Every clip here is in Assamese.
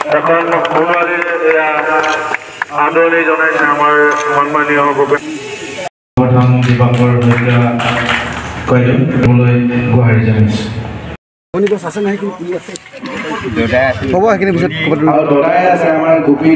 এখন সোণোৱালীৰ আদৰণি জনাইছে আমাৰ সন্মানীয় ভূপেন প্ৰধানমন্ত্ৰী বাংকৰ শইকীয়া কয়লৈ গুৱাহাটী জনাইছে গছ আছে নাই কি আছে হ'ব সেইখিনি পিছত দৰাই আছে আমাৰ গোপী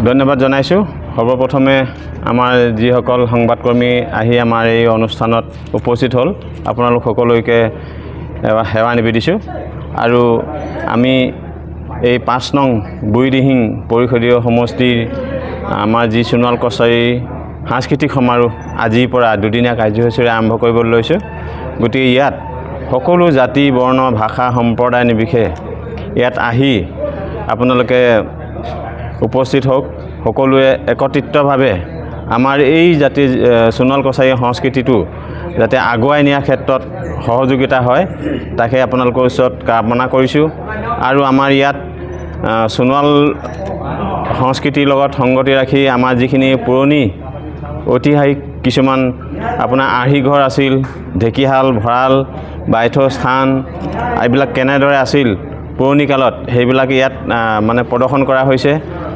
ধন্যবাদ জনাইছো সৰ্বপ্ৰথমে আমাৰ যিসকল সংবাদকৰ্মী আহি আমাৰ এই অনুষ্ঠানত উপস্থিত হ'ল আপোনালোক সকলোকে সেৱা নিবেদিছোঁ আৰু আমি এই ৫ নং বুঢ়ীদিহিং পৰিষদীয় সমষ্টিৰ আমাৰ যি সোণোৱাল কছাৰী সাংস্কৃতিক সমাৰোহ আজিৰ পৰা দুদিনীয়া কাৰ্যসূচীৰে আৰম্ভ কৰিবলৈ লৈছোঁ গতিকে ইয়াত সকলো জাতি বৰ্ণ ভাষা সম্প্ৰদায় নিৰ্বিশেষে ইয়াত আহি আপোনালোকে উপস্থিত হওক সকলোৱে একত্ৰিতভাৱে আমাৰ এই জাতি সোণোৱাল কছাৰী সংস্কৃতিটো যাতে আগুৱাই নিয়াৰ ক্ষেত্ৰত সহযোগিতা হয় তাকে আপোনালোকৰ ওচৰত কামনা কৰিছোঁ আৰু আমাৰ ইয়াত সোণোৱাল সংস্কৃতিৰ লগত সংগতি ৰাখি আমাৰ যিখিনি পুৰণি ঐতিহাসিক কিছুমান আপোনাৰ আৰ্হিঘৰ আছিল ঢেকীহাল ভঁৰাল বাইথস্থান এইবিলাক কেনেদৰে আছিল পুৰণি কালত সেইবিলাক ইয়াত মানে প্ৰদৰ্শন কৰা হৈছে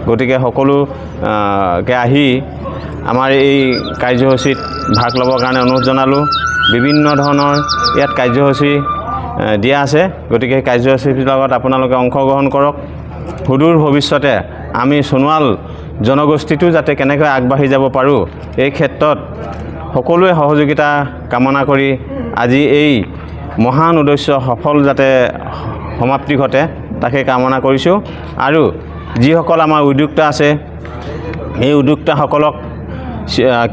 গতিকে সকলোকে আহি আমাৰ এই কাৰ্যসূচীত ভাগ ল'বৰ কাৰণে অনুৰোধ জনালোঁ বিভিন্ন ধৰণৰ ইয়াত কাৰ্যসূচী দিয়া আছে গতিকে কাৰ্যসূচীবিলাকত আপোনালোকে অংশগ্ৰহণ কৰক সুদূৰ ভৱিষ্যতে আমি সোণোৱাল জনগোষ্ঠীটো যাতে কেনেকৈ আগবাঢ়ি যাব পাৰোঁ এই ক্ষেত্ৰত সকলোৱে সহযোগিতা কামনা কৰি আজি এই মহান উদ্দেশ্য সফল যাতে সমাপ্তি ঘটে তাকে কামনা কৰিছোঁ আৰু যিসকল আমাৰ উদ্যোক্তা আছে এই উদ্যোক্তাসকলক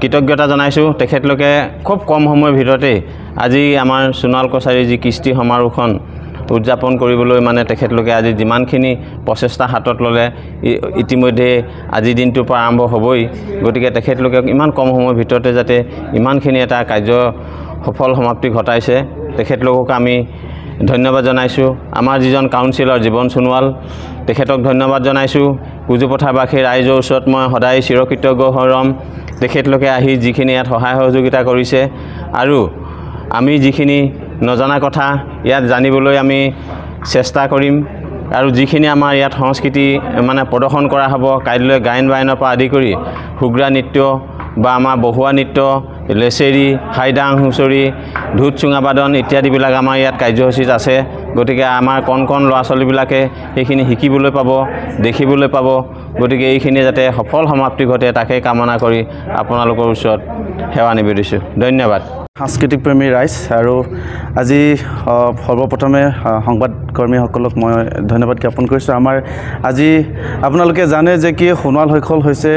কৃতজ্ঞতা জনাইছোঁ তেখেতলোকে খুব কম সময়ৰ ভিতৰতে আজি আমাৰ সোণোৱাল কছাৰী যি কৃষ্টি সমাৰোহখন উদযাপন কৰিবলৈ মানে তেখেতলোকে আজি যিমানখিনি প্ৰচেষ্টা হাতত ল'লে ইতিমধ্যে আজিৰ দিনটোৰ পৰা আৰম্ভ হ'বই গতিকে তেখেতলোকে ইমান কম সময়ৰ ভিতৰতে যাতে ইমানখিনি এটা কাৰ্য সফল সমাপ্তি ঘটাইছে তেখেতলোকক আমি ধন্যবাদ জনাইছোঁ আমাৰ যিজন কাউন্সিলৰ জীৱন সোণোৱাল তেখেতক ধন্যবাদ জনাইছোঁ কুজুপথাৰবাসী ৰাইজৰ ওচৰত মই সদায় চিৰকৃতজ্ঞ হৈ ৰ'ম তেখেতলোকে আহি যিখিনি ইয়াত সহায় সহযোগিতা কৰিছে আৰু আমি যিখিনি নজনা কথা ইয়াত জানিবলৈ আমি চেষ্টা কৰিম আৰু যিখিনি আমাৰ ইয়াত সংস্কৃতি মানে প্ৰদৰ্শন কৰা হ'ব কাইলৈ গায়ন বায়নৰ পৰা আদি কৰি হুগ্ৰা নৃত্য বা আমাৰ বহুৱা নৃত্য লেচেৰি হাইডাং হুঁচৰি ঢোল চুঙাবাদন ইত্যাদিবিলাক আমাৰ ইয়াত কাৰ্যসূচীত আছে গতিকে আমাৰ কণ কণ ল'ৰা ছোৱালীবিলাকে সেইখিনি শিকিবলৈ পাব দেখিবলৈ পাব গতিকে এইখিনি যাতে সফল সমাপ্তি ঘটে তাকে কামনা কৰি আপোনালোকৰ ওচৰত সেৱা নিবেদিছোঁ ধন্যবাদ সাংস্কৃতিক প্ৰেমী ৰাইজ আৰু আজি সৰ্বপ্ৰথমে সংবাদকৰ্মীসকলক মই ধন্যবাদ জ্ঞাপন কৰিছোঁ আমাৰ আজি আপোনালোকে জানে যে কি সোণোৱালসকল হৈছে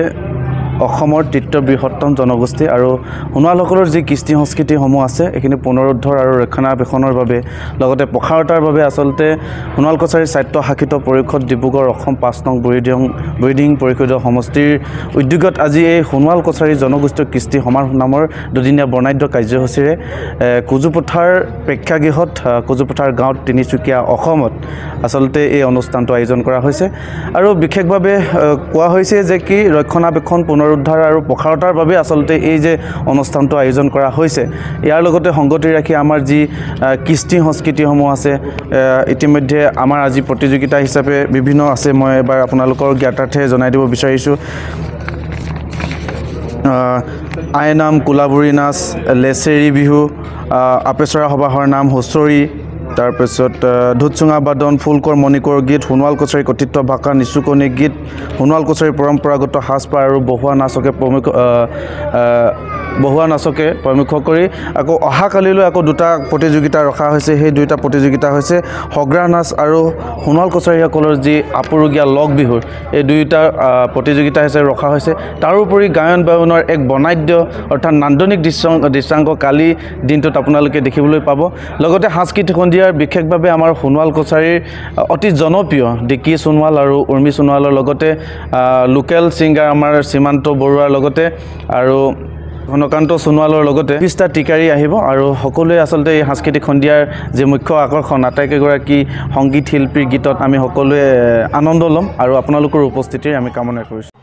অসমৰ তৃতীয় বৃহত্তম জনগোষ্ঠী আৰু সোণোৱালসকলৰ যি কৃষ্টি সংস্কৃতিসমূহ আছে এইখিনি পুনৰুদ্ধাৰ আৰু ৰক্ষণাবেক্ষণৰ বাবে লগতে প্ৰসাৰতাৰ বাবে আচলতে সোণোৱাল কছাৰী স্বায়ত্তশাসিত পৰিষদ ডিব্ৰুগড় অসম ৫ নং বুঢ়ীদিহিং পৰিষদীয় সমষ্টিৰ উদ্যোগত আজি এই সোণোৱাল কছাৰী জনগোষ্ঠীয় কৃষ্টি সমাৰোহ নামৰ দুদিনীয়া বৰ্ণাঢ্য কাৰ্যসূচীৰে কুজুপথাৰ প্ৰেক্ষাগৃহত কুজুপথাৰ গাঁৱত তিনিচুকীয়া অসমত আচলতে এই অনুষ্ঠানটো আয়োজন কৰা হৈছে আৰু বিশেষভাৱে কোৱা হৈছে যে কি ৰক্ষণাবেক্ষণ পুনৰুদ্ধাৰ আৰু প্ৰসাৰতাৰ বাবে আচলতে এই যে অনুষ্ঠানটো আয়োজন কৰা হৈছে ইয়াৰ লগতে সংগতি ৰাখি আমাৰ যি কৃষ্টি সংস্কৃতিসমূহ আছে ইতিমধ্যে আমাৰ আজি প্ৰতিযোগিতা হিচাপে বিভিন্ন আছে মই এবাৰ আপোনালোকৰ জ্ঞাতাৰ্থে জনাই দিব বিচাৰিছোঁ আইনাম কোলাবুৰী নাচ লেচেৰি বিহু আপেচৰা সবাহৰ নাম হুঁচৰি তাৰপিছত ঢোলচুঙা বাদন ফুলকৰ মণিকৰ গীত সোণোৱাল কছাৰী কথিত ভাষা নিচুকনি গীত সোণোৱাল কছাৰী পৰম্পৰাগত সাজপাৰ আৰু বহুৱা নাচকে প্ৰমুখ কৰি আকৌ অহাকালিলৈ আকৌ দুটা প্ৰতিযোগিতা ৰখা হৈছে সেই দুটা প্ৰতিযোগিতা হৈছে হগ্ৰা নাচ আৰু সোণোৱাল কছাৰীসকলৰ যি আপুৰুগীয়া লগ বিহুৰ এই দুয়োটা প্ৰতিযোগিতা হিচাপে ৰখা হৈছে তাৰোপৰি গায়ন বায়নৰ এক বৰ্ণাঢ্য অৰ্থাৎ নান্দনিক দৃশ্যাংক কালি দিনটোত আপোনালোকে দেখিবলৈ পাব লগতে সাংস্কৃতিক সন্ধিয়াৰ বিশেষভাৱে আমাৰ সোণোৱাল কছাৰীৰ অতি জনপ্ৰিয় ডিকি সোণোৱাল আৰু উৰ্মি সোণোৱালৰ লগতে লোকেল ছিংগাৰ আমাৰ সীমান্ত বৰুৱাৰ লগতে আৰু ঘনকান্ত সোণোৱালৰ লগতে পিষ্টা টিকাৰী আহিব আৰু সকলোৱে আচলতে এই সাংস্কৃতিক সন্ধিয়াৰ যে মুখ্য আকৰ্ষণ আটাইকেইগৰাকী সংগীত শিল্পীৰ গীতত আমি সকলোৱে আনন্দ ল'ম আৰু আপোনালোকৰ উপস্থিতিৰ আমি কামনা কৰিছোঁ।